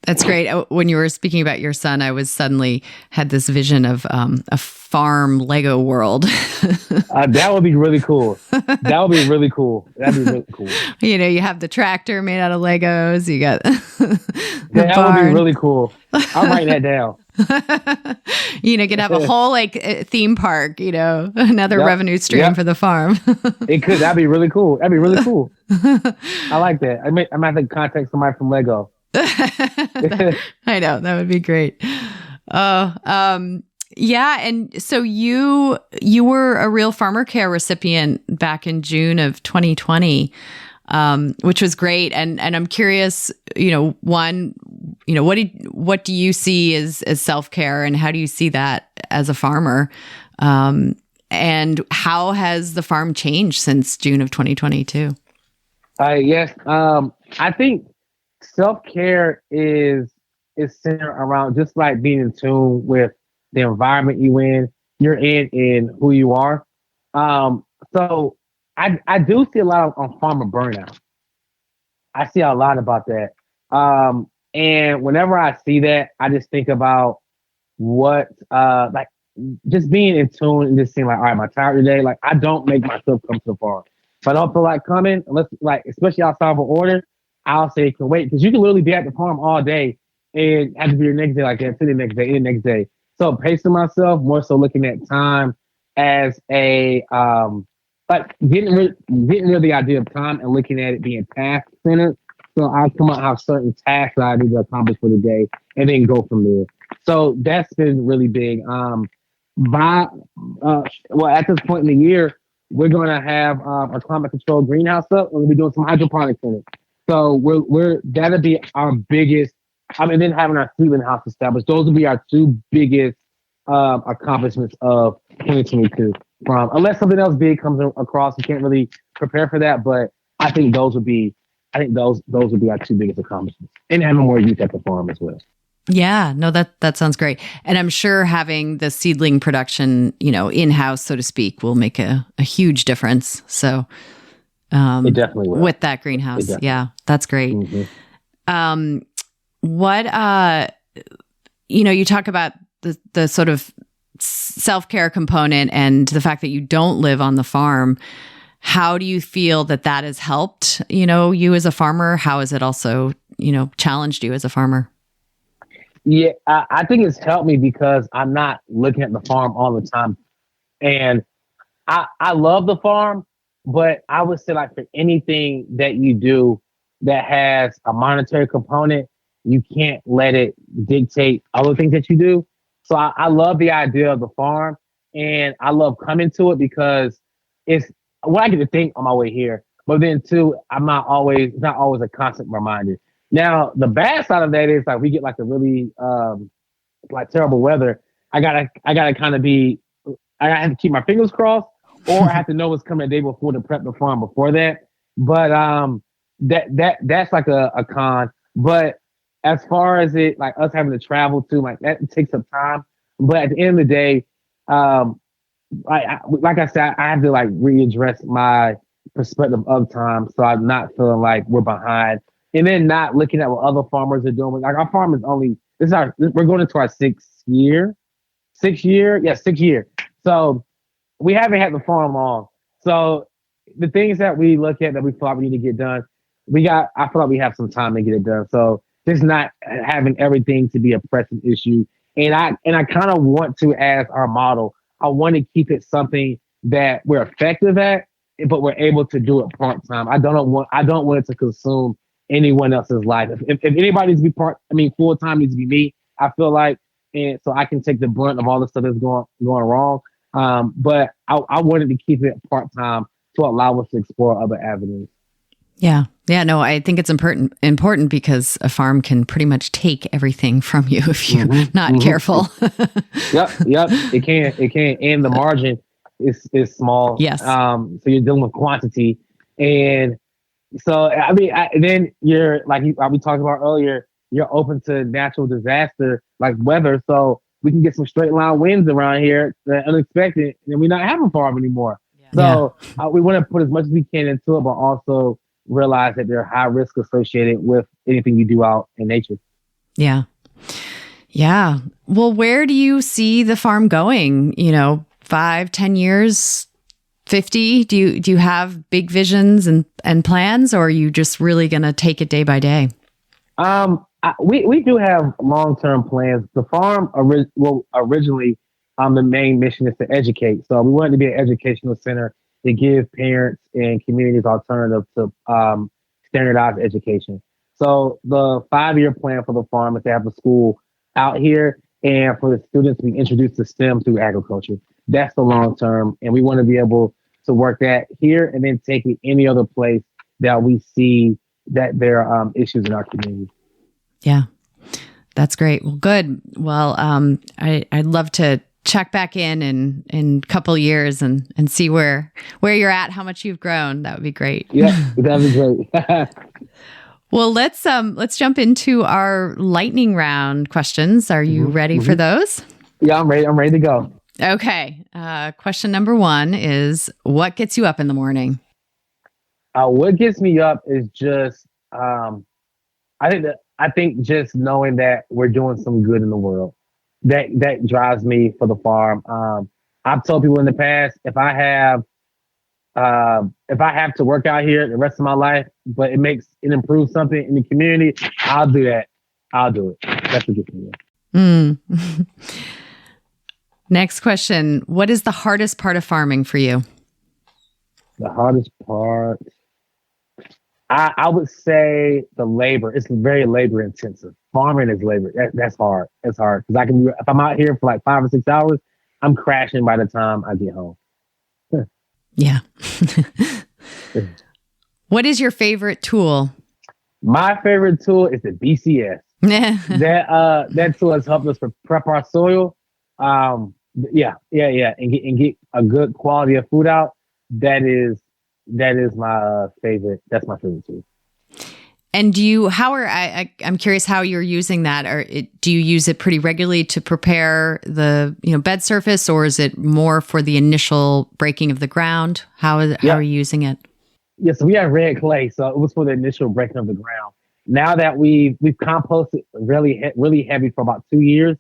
That's great. When you were speaking about your son, I was suddenly had this vision of a farm Lego world. That would be really cool. That would be really cool. That'd be really cool. You have the tractor made out of Legos. You got that barn. Would be really cool. I'm writing that down. Could have a whole theme park. Another revenue stream for the farm. It could. That'd be really cool. That'd be really cool. I like that. I might have to contact somebody from Lego. I know, that would be great. Yeah. And so you were a Real Farmer Care recipient back in June of 2020, which was great. And I'm curious, what do you see as self-care, and how do you see that as a farmer? And how has the farm changed since June of 2022? Yes. I think self-care is centered around just like being in tune with the environment you're in who you are. So I do see a lot on farmer burnout. I see a lot about that. And whenever I see that, I just think about what, just being in tune and just saying like, all right, am I tired today? Like, I don't make myself come to the farm. If I don't feel like coming, unless especially outside of an order, I'll say it can wait, because you can literally be at the farm all day and have to be your next day like that, to the next day, and the next day. So pacing myself, more so looking at time as a getting rid of the idea of time and looking at it being task centered. So I'll come out and have certain tasks that I need to accomplish for the day, and then go from there. So that's been really big. At this point in the year, we're going to have a climate controlled greenhouse up. We're going to be doing some hydroponics in it. So that'll be our biggest. Then having our seedling house established. Those will be our two biggest accomplishments of 2022. Unless something else big comes across, we can't really prepare for that. But I think those would be our two biggest accomplishments, and having more youth at the farm as well. Yeah, no, that sounds great. And I'm sure having the seedling production, in-house, so to speak, will make a huge difference. So it definitely will. With that greenhouse. Yeah, that's great. Mm-hmm. What, you talk about the sort of self-care component and the fact that you don't live on the farm. How do you feel that has helped, you as a farmer? How has it also, challenged you as a farmer? Yeah, I think it's helped me because I'm not looking at the farm all the time. And I love the farm, but I would say like for anything that you do that has a monetary component, you can't let it dictate other things that you do. So I love the idea of the farm, and I love coming to it because it's what I get to think on my way here. But then too, it's not always a constant reminder. Now, the bad side of that is like we get like a really like terrible weather. I gotta kind of I have to keep my fingers crossed, or I have to know what's coming the day before to prep the farm before that. But that's like a con. But as far as it like us having to travel to, like that takes some time. But at the end of the day, like I said, I have to like readdress my perspective of time, so I'm not feeling like we're behind, and then not looking at what other farmers are doing. Like our farm is we're going into our sixth year. So we haven't had the farm long. So the things that we look at that we thought we need to get done, I feel like we have some time to get it done. So just not having everything to be a pressing issue. And I kind of want to, as our model, I want to keep it something that we're effective at, but we're able to do it part time. I don't want it to consume anyone else's life. If anybody needs to be full time needs to be me. I feel like, and so I can take the brunt of all the stuff that's going wrong. But I wanted to keep it part time to allow us to explore other avenues. Yeah. Yeah. No, I think it's important because a farm can pretty much take everything from you if you're not careful. Yep. It can. And the margin is small. Yes. So you're dealing with quantity. And so, then you're like we talked about earlier, you're open to natural disaster like weather. So we can get some straight line winds around here that are unexpected, and we're not having a farm anymore. Yeah. So we want to put as much as we can into it, but also realize that there are high risks associated with anything you do out in nature. Yeah. Yeah. Well, where do you see the farm going? 5, 10 years, 50? Do you have big visions and plans, or are you just really going to take it day by day? We do have long-term plans. The farm originally, the main mission is to educate. So we wanted to be an educational center to give parents and communities alternative to standardized education. So the 5-year plan for the farm is to have a school out here and for the students to be introduced to STEM through agriculture. That's the long term. And we want to be able to work that here and then take it any other place that we see that there are issues in our community. Yeah, that's great. Well, good. Well, I'd love to check back in a couple years and see where you're at, how much you've grown. That would be great. Yeah, that'd be great. Well, let's jump into our lightning round questions. Are you ready for those? Yeah, I'm ready. I'm ready to go. Okay. Question number 1 is, what gets you up in the morning? What gets me up is just, I think just knowing that we're doing some good in the world, that drives me for the farm. I've told people in the past, if I have to work out here the rest of my life, but it improves something in the community, I'll do that. I'll do it. That's what gets me up. Next question. What is the hardest part of farming for you? The hardest part, I would say the labor. It's very labor intensive. Farming is labor. That's hard. It's hard because if I'm out here for like 5 or 6 hours, I'm crashing by the time I get home. Yeah. What is your favorite tool? My favorite tool is the BCS. That tool has helped us prep our soil. And get a good quality of food out. That is my favorite. That's my favorite tool. And I'm curious how you're using that. Or do you use it pretty regularly to prepare the bed surface, or is it more for the initial breaking of the ground? How are you using it? Yeah, so we have red clay, so it was for the initial breaking of the ground. now that we've composted really heavy for about 2 years,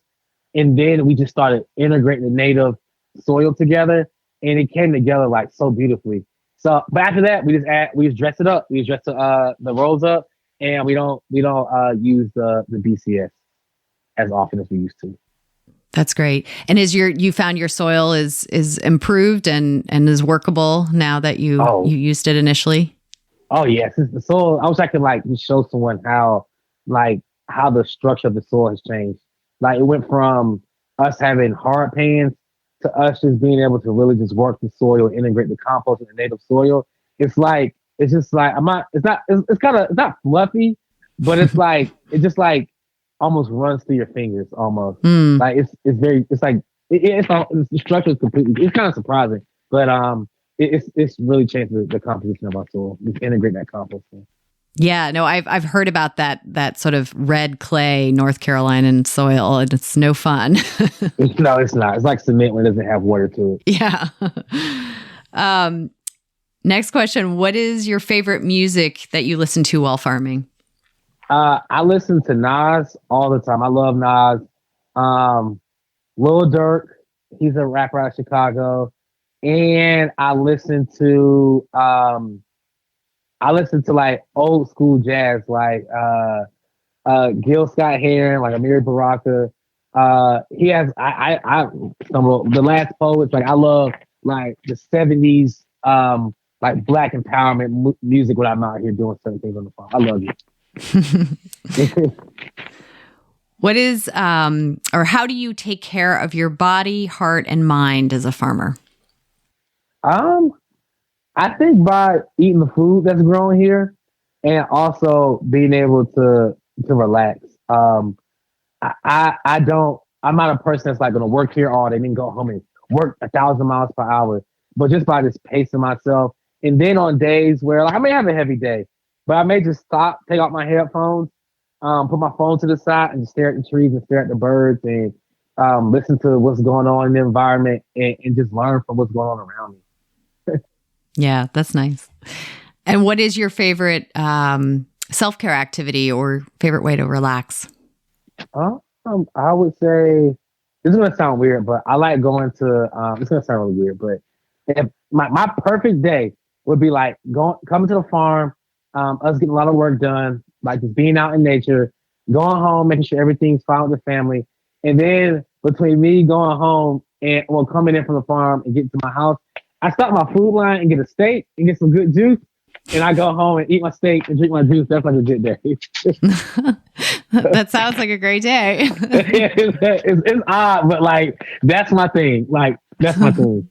and then we just started integrating the native soil together, and it came together like so beautifully. So, but after that, we just dress it up. We just dress the rolls up, and we don't use the BCS as often as we used to. That's great. And you found your soil is improved and is workable now that you used it initially? Oh yes. The soil, I wish I could like just show someone how the structure of the soil has changed. Like it went from us having hard pans to us just being able to really just work the soil, integrate the compost in the native soil. It's not fluffy, but it's like it just like almost runs through your fingers almost. Like the structure is completely, it's kind of surprising, but it's really changed the composition of our soil. We integrate that compost in. Yeah, no, I've heard about that sort of red clay North Carolinian soil, and it's no fun. No, it's not. It's like cement when it doesn't have water to it. Yeah. Next question. What is your favorite music that you listen to while farming? I listen to Nas all the time. I love Nas. Lil Durk, he's a rapper out of Chicago. And I listen to like old school jazz, like Gil Scott Heron, like Amiri Baraka. He has some of the last poets. Like I love like the 70s, like Black empowerment music when I'm out here doing certain things on the farm. I love it. What is or how do you take care of your body, heart, and mind as a farmer? I think by eating the food that's grown here and also being able to relax. I'm not a person that's like going to work here all day and then go home and work 1,000 miles per hour, but just by just pacing myself. And then on days where like I may have a heavy day, but I may just stop, take out my headphones, put my phone to the side and stare at the trees and stare at the birds and listen to what's going on in the environment and just learn from what's going on around me. Yeah, that's nice. And what is your favorite self-care activity or favorite way to relax? I would say, this is going to sound weird, but I like going to, it's going to sound really weird, but if my perfect day would be like coming to the farm, us getting a lot of work done, like just being out in nature, going home, making sure everything's fine with the family. And then between me going home and coming in from the farm and getting to my house, I stop my food line and get a steak and get some good juice. And I go home and eat my steak and drink my juice. That's like a good day. That sounds like a great day. It's odd, but like, that's my thing. Like, that's my thing.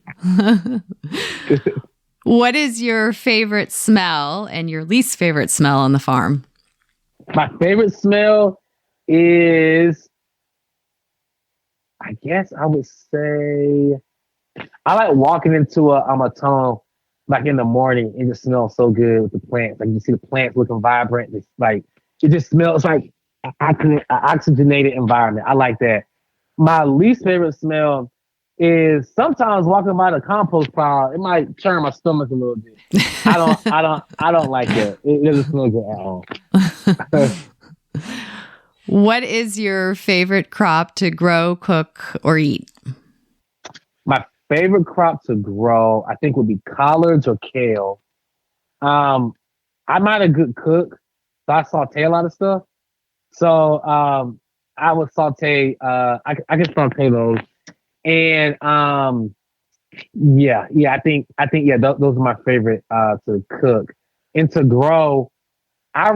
What is your favorite smell and your least favorite smell on the farm? My favorite smell is, I guess I would say, I like walking into a tunnel like in the morning and it just smells so good with the plants. Like you see the plants looking vibrant. It's like, it just smells like an oxygenated environment. I like that. My least favorite smell is sometimes walking by the compost pile. It might churn my stomach a little bit. I don't like that. It doesn't smell good at all. What is your favorite crop to grow, cook, or eat? My favorite crop to grow, I think, would be collards or kale. I'm not a good cook, so I saute a lot of stuff. So I would saute. I can saute those, and I think those are my favorite to cook and to grow. I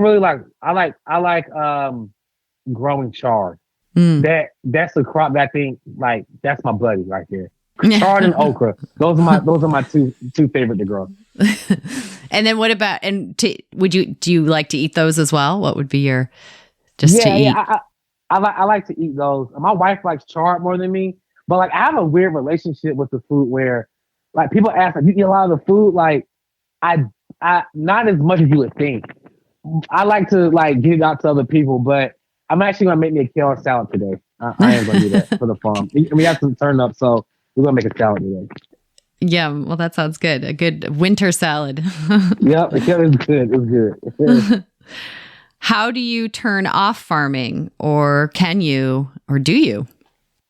like growing chard. That's a crop that I think like that's my buddy right there. Chard and okra. Those are my two favorite to grow. And then what about do you like to eat those as well? What would be your to eat? Yeah, I like to eat those. My wife likes chard more than me, but like I have a weird relationship with the food where like people ask like you eat a lot of the food. Like I not as much as you would think. I like to like give it out to other people, but I'm actually gonna make me a kale salad today. I am gonna do that for the farm. We have some turn up, so we're gonna make a salad today. Yeah, well, that sounds good. A good winter salad. Yep, it was good. It was good. How do you turn off farming, or can you, or do you?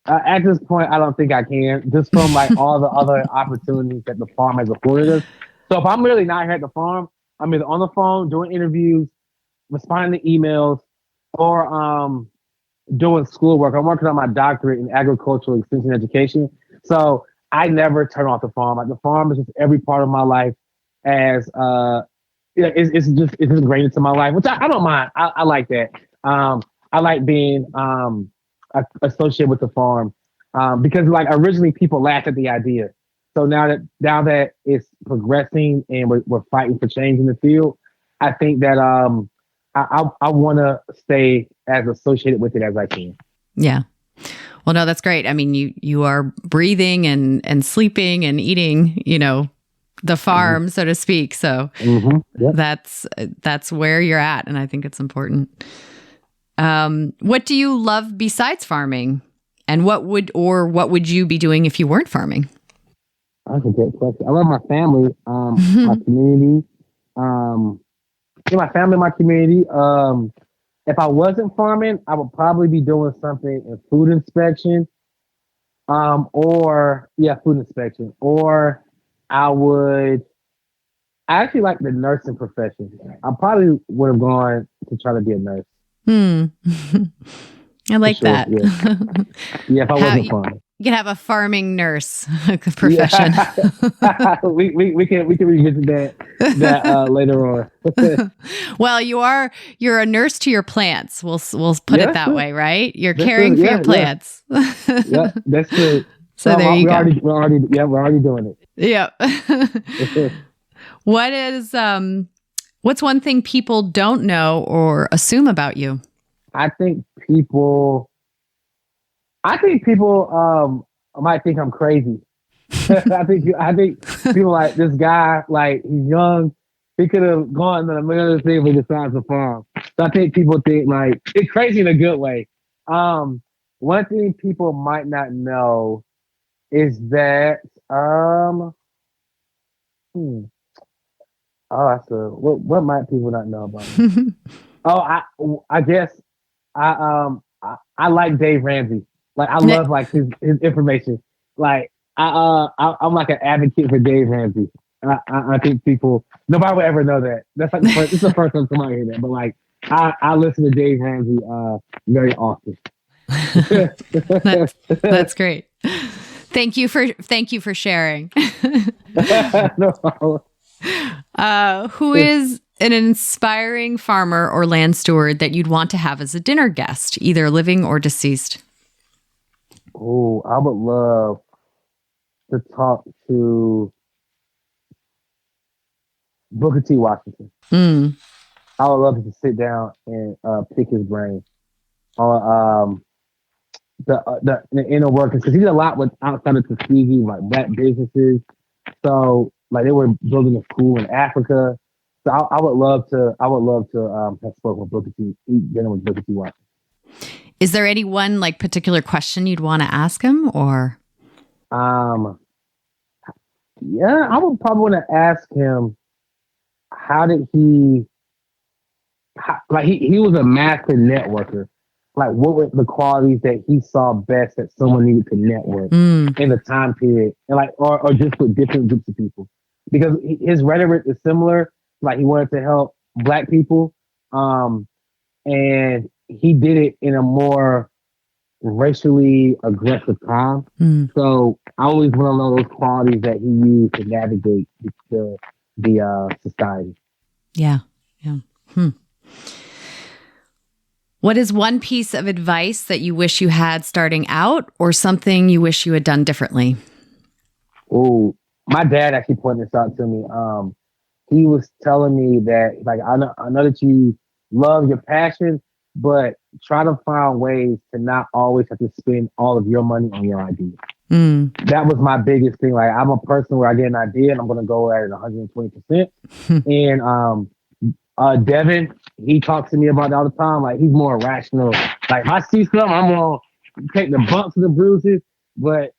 At this point, I don't think I can, just from like all the other opportunities that the farm has afforded us. So if I'm really not here at the farm, I'm either on the phone doing interviews, responding to emails, or doing schoolwork. I'm working on my doctorate in agricultural extension education. So I never turn off the farm. Like the farm is just every part of my life as it's ingrained into my life, which I don't mind. I like that. I like being associated with the farm because like originally people laughed at the idea. So now that it's progressing and we're fighting for change in the field, I think that I want to stay as associated with it as I can. Yeah. Well, no, that's great. I mean, you are breathing and sleeping and eating, the farm, so to speak. So Yep. that's where you're at. And I think it's important. What do you love besides farming? And what would you be doing if you weren't farming? That's a great question. I love my family, my community, my family, my community. If I wasn't farming, I would probably be doing something in food inspection, food inspection, or I actually like the nursing profession. I probably would have gone to try to be a nurse. I like sure, that. Yeah, if I wasn't farming. You can have a farming nurse profession. Yeah. we can revisit that later on. Well, you're a nurse to your plants. We'll put it that true. way, right? You're That's caring true. for your plants. Yeah, that's true. So there you go. We're already doing it. Yeah. What's one thing people don't know or assume about you? I think people might think I'm crazy. I think people like this guy, like he's young, he could have gone to a million other things besides the farm. So I think people think like it's crazy in a good way. One thing people might not know is that what might people not know about me? I guess I like Dave Ramsey. Like I love like his information. Like I'm like an advocate for Dave Ramsey. I think nobody would ever know that. That's like it's the first time somebody hear that. But like I listen to Dave Ramsey very often. That's great. Thank you for sharing. No problem. Who is an inspiring farmer or land steward that you'd want to have as a dinner guest, either living or deceased? Oh, I would love to talk to Booker T. Washington. I would love to sit down and pick his brain on the inner workings, because he did a lot with outside of Tuskegee, like black businesses. So like they were building a school in Africa. So I would love to have spoken with Booker T. Dinner with Booker T. Washington. Is there any one like particular question you'd want to ask him, or? Yeah, I would probably want to ask him, how did he was a master networker. Like, what were the qualities that he saw best that someone needed to network in the time period, and like, or just with different groups of people? Because his rhetoric is similar. Like, he wanted to help Black people, and he did it in a more racially aggressive time. So I always want to know those qualities that he used to navigate the society. Yeah. What is one piece of advice that you wish you had starting out, or something you wish you had done differently? Oh, my dad actually pointed this out to me. He was telling me that, like, I know that you love your passion, but try to find ways to not always have to spend all of your money on your idea. That was my biggest thing. Like, I'm a person where I get an idea and I'm going to go at it 120%. And Devin, he talks to me about it all the time. Like, he's more rational. Like, if I see something, I'm going to take the bumps and the bruises. But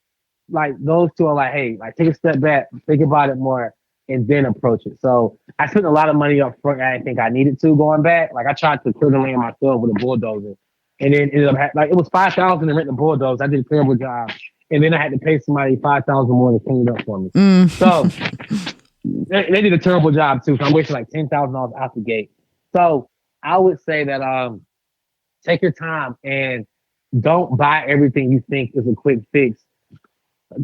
like, those two are like, hey, like, take a step back, think about it more. and then approach it. So I spent a lot of money up front. I didn't think I needed to going back. Like I tried to clear the land myself with a bulldozer, and then ended up like it was $5,000 to rent the bulldozer. I did a terrible job, and then I had to pay somebody $5,000 more to clean it up for me. So they did a terrible job too. So I'm wasting like $10,000 out the gate. So I would say that take your time and don't buy everything you think is a quick fix.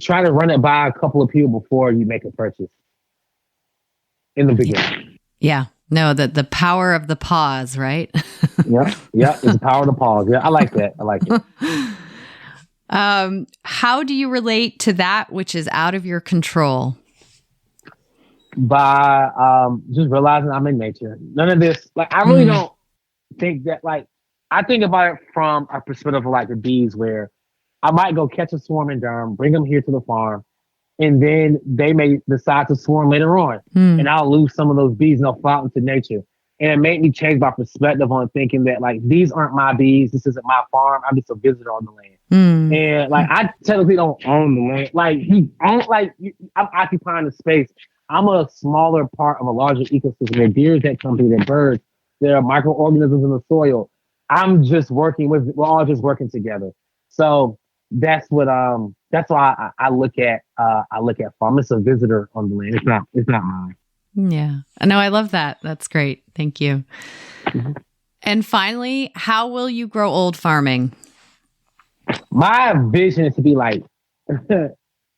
Try to run it by a couple of people before you make a purchase in the beginning. Yeah. No, the power of the pause, right? Yeah. It's the power of the pause. Yeah, I like that. I like it. How do you relate to that which is out of your control? By just realizing I'm in nature. None of this, like, I really don't think that, like, I think about it from a perspective of like the bees, where I might go catch a swarm in Durham, bring them here to the farm, and then they may decide to swarm later on, and I'll lose some of those bees and they'll fly out into nature. And it made me change my perspective on thinking that, like, these aren't my bees. This isn't my farm. I'm just a visitor on the land. And like, I technically don't own the land. Like, I'm occupying the space. I'm a smaller part of a larger ecosystem. There are deer that come through, there are birds, there are microorganisms in the soil. I'm just working with, we're all just working together. So that's why I look at farm. It's a visitor on the land. It's not mine. Yeah. No, I love that. That's great. Thank you. And finally, how will you grow old farming? My vision is to be like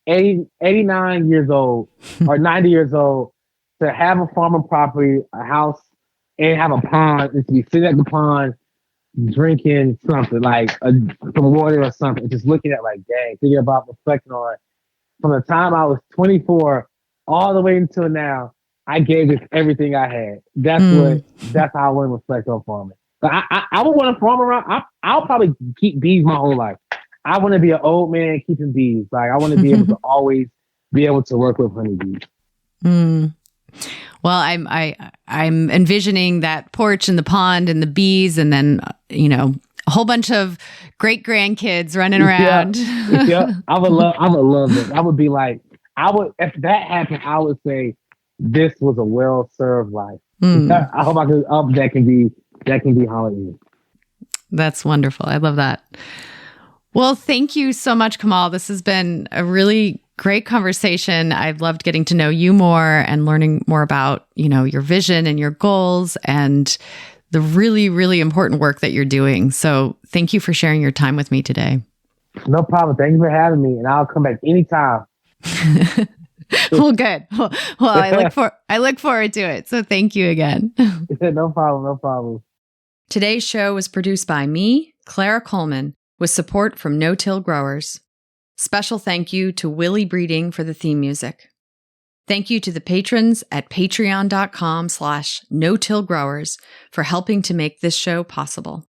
89 years old or 90 years old, to have a farming property, a house, and have a pond, and to be sitting at the pond drinking something like some water or something, just looking at like, dang, thinking about, reflecting on from the time I was 24 all the way until now, I gave this everything I had. That's how I want to reflect on farming. But I would want to farm around. I'll probably keep bees my whole life. I want to be an old man keeping bees. Like, I want to be able to always be able to work with honeybees. Well, I'm envisioning that porch and the pond and the bees, and then a whole bunch of great grandkids running around. Yeah. I would love it. I would be like, if that happened, I would say this was a well-served life. I hope that can be how it is. That's wonderful. I love that. Well, thank you so much, Kamal. This has been a really great conversation. I've loved getting to know you more and learning more about, your vision and your goals and the really, really important work that you're doing. So thank you for sharing your time with me today. No problem. Thank you for having me, and I'll come back anytime. Well, good. Well, I look forward to it. So thank you again. No problem. Today's show was produced by me, Clara Coleman, with support from No Till Growers. Special thank you to Willie Breeding for the theme music. Thank you to the patrons at patreon.com/no-till growers for helping to make this show possible.